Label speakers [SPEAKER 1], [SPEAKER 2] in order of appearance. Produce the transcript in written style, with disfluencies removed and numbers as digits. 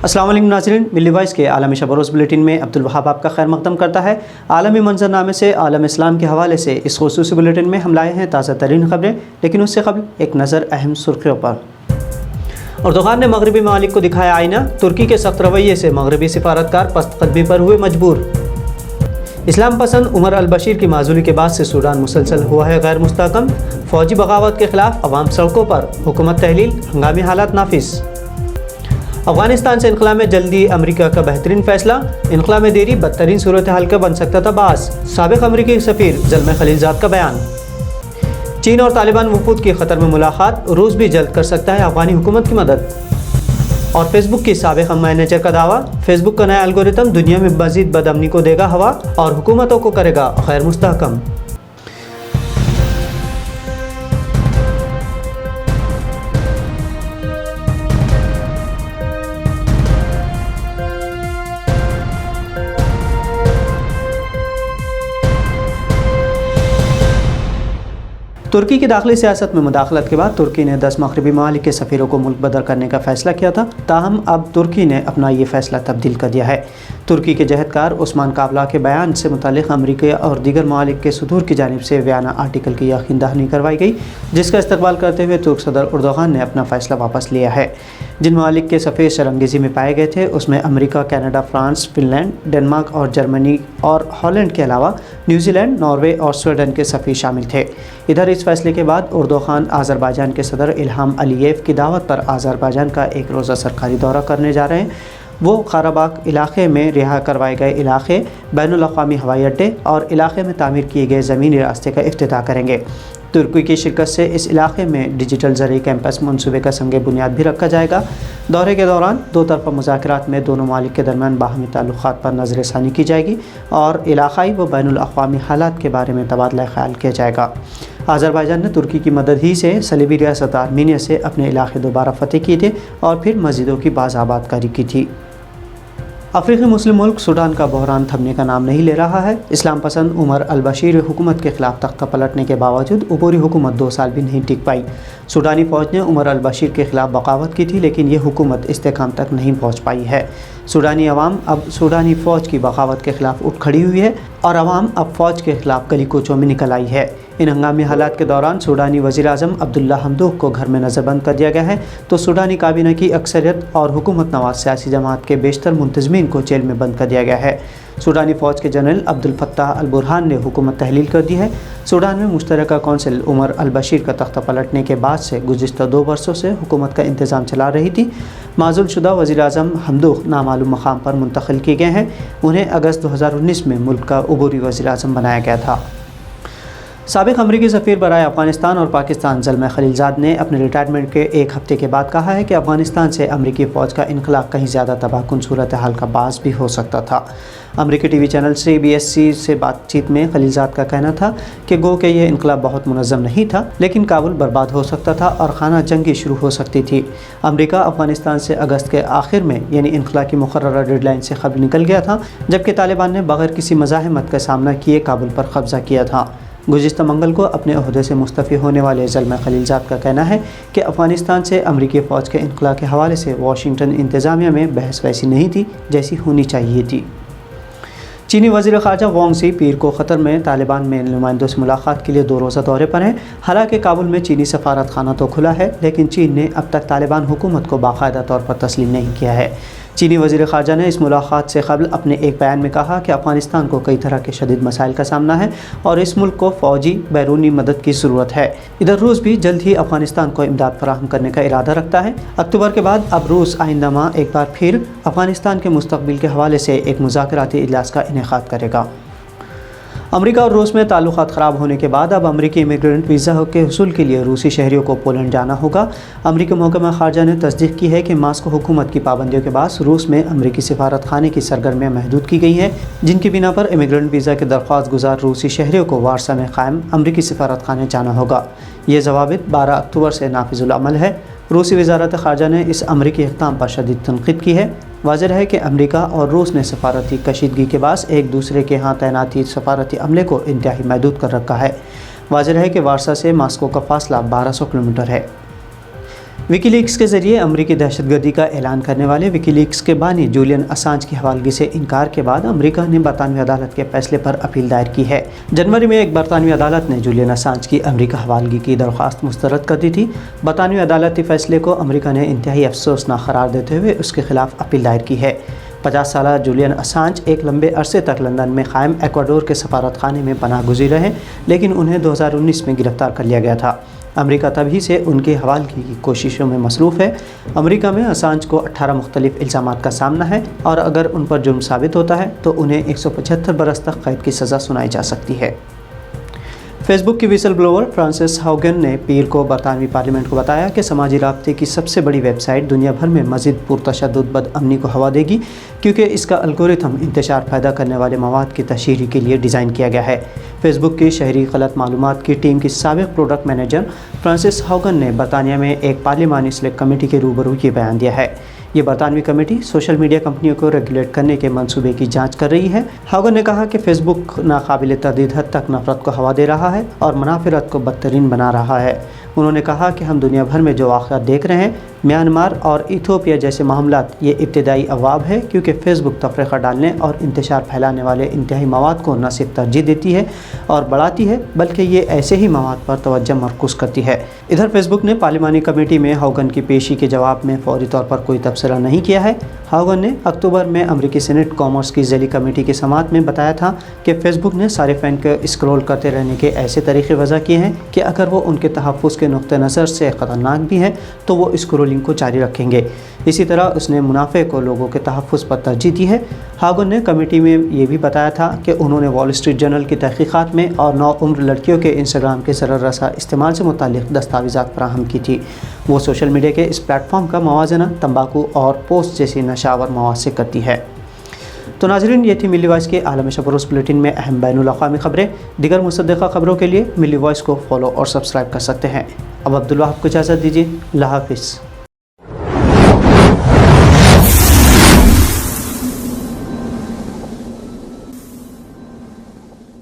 [SPEAKER 1] अस्सलाम वालेकुम नाज़रीन, मिल्ली वॉइस के आलमी शब रोज़ बुलेटिन में अब्दुल वहाब आपका खैर मक़दम करता है। आलमी मंजरनामे से आलम इस्लाम के हवाले से इस ख़ुसूसी बुलेटिन में हम लाए हैं ताज़ा तरीन ख़बरें, लेकिन उससे कबल एक नज़र अहम सुर्खियों पर। अर्दोग़ान ने मगरबी ममालिक को दिखाया आईना, तुर्की के सख्त रवैये से मगरबी सिफारतकार पस्त कदमी पर हुए मजबूर। इस्लाम पसंद उमर अल बशीर की माजूली के बाद से सूडान मुसलसल हुआ है गैर मुस्तहकम। फ़ौजी बगावत के ख़िलाफ़ अवाम सड़कों पर, हुकूमत तहलील, हंगामी हालात नाफिस। अफ़गानिस्तान से इनख़ला में जल्दी अमरीका का बेहतरीन फ़ैसला, इनख़ला में देरी बदतरीन सूरत हाल का बन सकता था बास। साबिक़ अमरीकी सफ़ीर ज़ल्म खलीलज़ाद का बयान। चीन और तालिबान वफूद की ख़तर में मुलाकात, रूस भी जल्द कर सकता है अफ़गानी हुकूमत की मदद। और फेसबुक की साबिक़ मैनेजर का दावा, फेसबुक का नया एल्गोरिथम दुनिया में मज़ीद बदअमनी को देगा हवा और हुकूमतों को करेगा गैर मुस्तहकम। तुर्की की दाखिली सियासत में मुदाखलत के बाद तुर्की ने 10 मगरबी ममालिक के सफ़ीरों को मुल्क बदर करने का फ़ैसला किया था। ताहम अब तुर्की ने अपना ये फ़ैसला तब्दील कर दिया है। तुर्की के जहदकार उस्मान काबला के बयान से मुतालिक अमरीका और दीगर ममालिक के सदूर की जानिब से वियाना आर्टिकल की यकीन दहानी करवाई गई, जिसका इस्तकबाल करते हुए तुर्क सदर अर्दोग़ान ने अपना फ़ैसला वापस लिया है। जिन ममालिक के सफ़ीर शरंगेज़ी में पाए गए थे उसमें अमरीका, कनाडा, फ्रांस, फिनलैंड, डेनमार्क और जर्मनी और हॉलैंड के अलावा न्यूजीलैंड, नॉर्वे और स्वीडन के सफ़ीर शामिल थे। इधर इस फैसले के बाद अर्दोग़ान आज़रबाईजान के सदर इल्हाम अलीयेव की दावत पर आज़रबाईजान का एक रोज़ा सरकारी दौरा करने जा रहे हैं। वो क़ाराबाग इलाक़े में रिहा करवाए गए इलाक़े, बैनुल अक़वामी हवाई अड्डे और इलाक़े में तामीर किए गए ज़मीनी रास्ते का इफ्तिताह करेंगे। तुर्की की शिरकत से इस इलाक़े में डिजिटल ज़रिए कैंपस मनसूबे का संग बुनियाद भी रखा जाएगा। दौरे के दौरान दो तरफ़ा मुज़ाकरात में दोनों ममालिक के दरमियान बाहमी ताल्लुक़ात पर नज़र षानी की जाएगी और इलाक़ाई व बैनुल अक़वामी हालात के बारे में तबादला ख़याल किया जाएगा। आज़रबाईजान ने तुर्की की मदद ही से सलीबी रियासत आर्मीनिया से अपने इलाक़े दोबारा फ़तेह किए थे और फिर मस्जिदों की बाज़-आबादकारी की थी। अफ्रीकी मुस्लिम मुल्क सूडान का बहरान थमने का नाम नहीं ले रहा है। इस्लाम पसंद उमर अल बशीर हुकूमत के ख़िलाफ़ तख्ता पलटने के बावजूद ऊपरी हुकूमत 2 साल भी नहीं टिक पाई। सूडानी फ़ौज ने उमर अल बशीर के ख़िलाफ़ बगावत की थी, लेकिन ये हुकूमत इस्तेकाम तक नहीं पहुँच पाई है। सूडानी अवाम अब सूडानी फ़ौज की बगावत के ख़िलाफ़ उठ खड़ी हुई है और अवाम अब फ़ौज के ख़िलाफ़ गली कूचों में निकल आई है। इन हंगामी हालात के दौरान सूडानी वज़ीर आज़म अब्दुल्ला हमदोक को घर में नज़रबंद कर दिया गया है, तो सूडानी काबीना की अक्सरियत और हुकूमत नवाज सियासी जमात के बेशतर मुंतज़मीन को जेल में बंद कर दिया गया है। सूडानी फ़ौज के general Abdel Fattah al Burhan ने हुकूमत तहलील कर दी है। सूडान में मुश्तरका कौंसिल उमर अल बशीर का तख्ता पलटने के बाद से गुज़िश्ता 2 वर्षों से हुकूमत का इंतज़ाम चला रही थी। माज़ूल शुदा वज़ीर आज़म हमदोक नामालूम मकाम पर मुंतकिल किए गए हैं। उन्हें अगस्त 2019 में मुल्क का अबूरी वज़ीर आज़म बनाया गया था। साबिक़ अमरीकी सफ़ीर बराए अफ़गानिस्तान और पाकिस्तान ज़ल्म खलीलज़ाद ने अपने रिटायरमेंट के एक हफ़्ते के बाद कहा है कि अफ़गानिस्तान से अमरीकी फ़ौज का इनख़ला कहीं ज़्यादा तबाहकुन सूरत हाल का बास भी हो सकता था। अमरीकी टीवी चैनल CBS से बातचीत में खलीलज़ाद का कहना था कि गो के यह इनक़लाब बहुत मुनज़्ज़म नहीं था, लेकिन काबुल बर्बाद हो सकता था और खाना जंगी शुरू हो सकती थी। अमरीका अफ़गानिस्तान से अगस्त के आखिर में यानी इनख़ला की मुक़र्ररा डेडलाइन से कबल निकल गया था, जबकि तालिबान ने बग़ैर किसी मज़ाहमत का सामना किए काबुल पर कब्ज़ा किया था। गुज़िश्ता मंगल को अपने ओहदे से मुस्तफ़ी होने वाले ज़ल्म खलीलज़ाद का कहना है कि अफ़गानिस्तान से अमरीकी फ़ौज के इनख़ला के हवाले से वाशिंगटन इंतज़ामिया में बहस वैसी नहीं थी जैसी होनी चाहिए थी। चीनी वज़ीर ख़ारजा वांग सी पीर को क़तर में तालिबान में नुमाइंदों से मुलाकात के लिए 2 रोज़ा दौरे पर हैं। हालांकि काबुल में चीनी सफारत खाना तो खुला है, लेकिन चीन ने अब तक तालिबान हुकूमत को बाकायदा तौर पर तस्लीम नहीं किया है। चीनी वज़ीर ख़ारजा ने इस मुलाकात से कबल अपने एक बयान में कहा कि अफ़गानिस्तान को कई तरह के शदीद मसाइल का सामना है और इस मुल्क को फ़ौजी बैरूनी मदद की ज़रूरत है। इधर रूस भी जल्द ही अफ़गानिस्तान को इमदाद फराहम करने का इरादा रखता है। अक्टूबर के बाद अब रूस आइंदा माह एक बार फिर अफ़गानिस्तान के मुस्तक़बिल के हवाले से एक मुज़ाकराती इजलास का इनेकाद करेगा। अमरीका और रूस में ताल्लुकात ख़राब होने के बाद अब अमरीकी इमिग्रेंट वीज़ा के हुसूल के लिए रूसी शहरियों को पोलैंड जाना होगा। अमरीकी महकमा ख़ारजा ने तस्दीक की है कि मास्को हुकूमत की पाबंदियों के बाद रूस में अमरीकी सिफारत खाने की सरगर्मियाँ महदूद की गई हैं, जिनकी बिना पर इमिग्रेंट वीज़ा के दरख्वास्त गुजार रूसी शहरियों को वारसा में कायम अमरीकी सिफारत खाने जाना होगा। ये ज़वाबित 12 अक्टूबर से नाफिजुल अमल है। रूसी वज़ारत ख़ारजा ने इस अमरीकी इक़दाम पर शदीद तनक़ीद की है। वाज़ेह है कि अमरीका और रूस ने सफारती कशीदगी के बास एक दूसरे के यहाँ तैनाती सफारती अमले को इंतहाई महदूद कर रखा है। वाज़ेह है कि वारसा से मास्को का फासला 1200 किलोमीटर है। विकीलीक्स के ज़रिए अमरीकी दहशतगर्दी का ऐलान करने वाले विकीलीक्स के बानी जूलियन असांज की हवालगी से इनकार के बाद अमरीका ने बरतानवी अदालत के फैसले पर अपील दायर की है। जनवरी में एक बरतानवी अदालत ने जूलियन असांज की अमरीका हवालगी की दरख्वास्त मुस्तरद कर दी थी। बरतानवी अदालती फैसले को अमरीका ने इंतहाई अफसोसनाक करार देते हुए उसके खिलाफ अपील दायर की है। 50 साल जूलियन असांज एक लंबे अरसे तक लंदन में कायम एक्वाडोर के सफारत खाने में पनाह गुज़ीर रहे, लेकिन उन्हें 2019 में गिरफ्तार कर लिया गया था। अमेरिका तभी से उनके हवालगी की कोशिशों में मसरूफ़ है। अमेरिका में असांज को 18 मुख्तलिफ इल्ज़ामात का सामना है और अगर उन पर जुर्म साबित होता है तो उन्हें 175 बरस तक कैद की सज़ा सुनाई जा सकती है। फेसबुक की विसल ब्लोअर फ्रांसिस हॉगन ने पीर को बरतानवी पार्लियामेंट को बताया कि समाजी राब्ते की सबसे बड़ी वेबसाइट दुनिया भर में मज़ीद पुरतशद्दुद बदअमनी को हवा देगी, क्योंकि इसका एल्गोरिथम इंतशार पैदा करने वाले मवाद की तशहीर के लिए डिज़ाइन किया गया है। फेसबुक की शहरी गलत मालूमात की टीम की साबिक़ प्रोडक्ट मैनेजर फ्रांसिस हॉगन ने बरतानिया में एक पार्लिमानी सेलेक्ट कमेटी के रूबरू ये बयान दिया है। ये बरतानवी कमेटी सोशल मीडिया कंपनियों को रेगुलेट करने के मंसूबे की जांच कर रही है। हॉगन ने कहा कि फेसबुक नाकाबिल तरदीद हद तक नफरत को हवा दे रहा है और मुनाफिरत को बदतरीन बना रहा है। उन्होंने कहा कि हम दुनिया भर में जो वाक़यात देख रहे हैं, म्यांमार और इथियोपिया जैसे मामलात, ये इब्तदाई अवाब है, क्योंकि फ़ेसबुक तफरीक़ा डालने और इंतशार फैलाने वाले इंतहाई मवाद को न सिर्फ तरजीह देती है और बढ़ाती है, बल्कि ये ऐसे ही मवाद पर तवज्जो मरकूज़ करती है। इधर फेसबुक ने पार्लिमानी कमेटी में हॉगन की पेशी के जवाब में फौरी तौर पर कोई तबसरा नहीं किया है। हॉगन ने अक्टूबर में अमरीकी सीनेट कॉमर्स की ज़ैली कमेटी की समाअत में बताया था कि फ़ेसबुक ने सारिफ़ीन को स्क्रॉल करते रहने के ऐसे तरीक़े वज़ा किए हैं कि अगर वो उनके तहफ़्फ़ुज़ के नुक़्ते नज़र से ख़तरनाक भी हैं तो वो स्क्रॉलिंग को जारी रखेंगे। इसी तरह उसने मुनाफे को लोगों के तहफ़्फ़ुज़ पर तरजीह दी है। हॉगन ने कमेटी में ये भी बताया था कि उन्होंने वॉल स्ट्रीट जर्नल की तहक़ीक़ात में और नौउम्र लड़कियों के इंस्टाग्राम के ज़रर-रसा इस्तेमाल से मुताल्लिक़ दस्तावेज़ात फराहम की थी। वो सोशल मीडिया के इस प्लेटफॉर्म का मवाज़ना तंबाकू और पोस्ट जैसी नशावर मवाद से करती है। तो नाज़रीन, ये थी मिली वॉइस के आलम शब रोज़ बुलेटिन में अहम बैनुल अक़वामी ख़बरें। दीगर मुसद्दक़ा ख़बरों के लिए मिली वॉइस को फॉलो और सब्सक्राइब कर सकते हैं। अब अब्दुल वहाब को इजाज़त दीजिए। अल्लाह हाफ़िज़।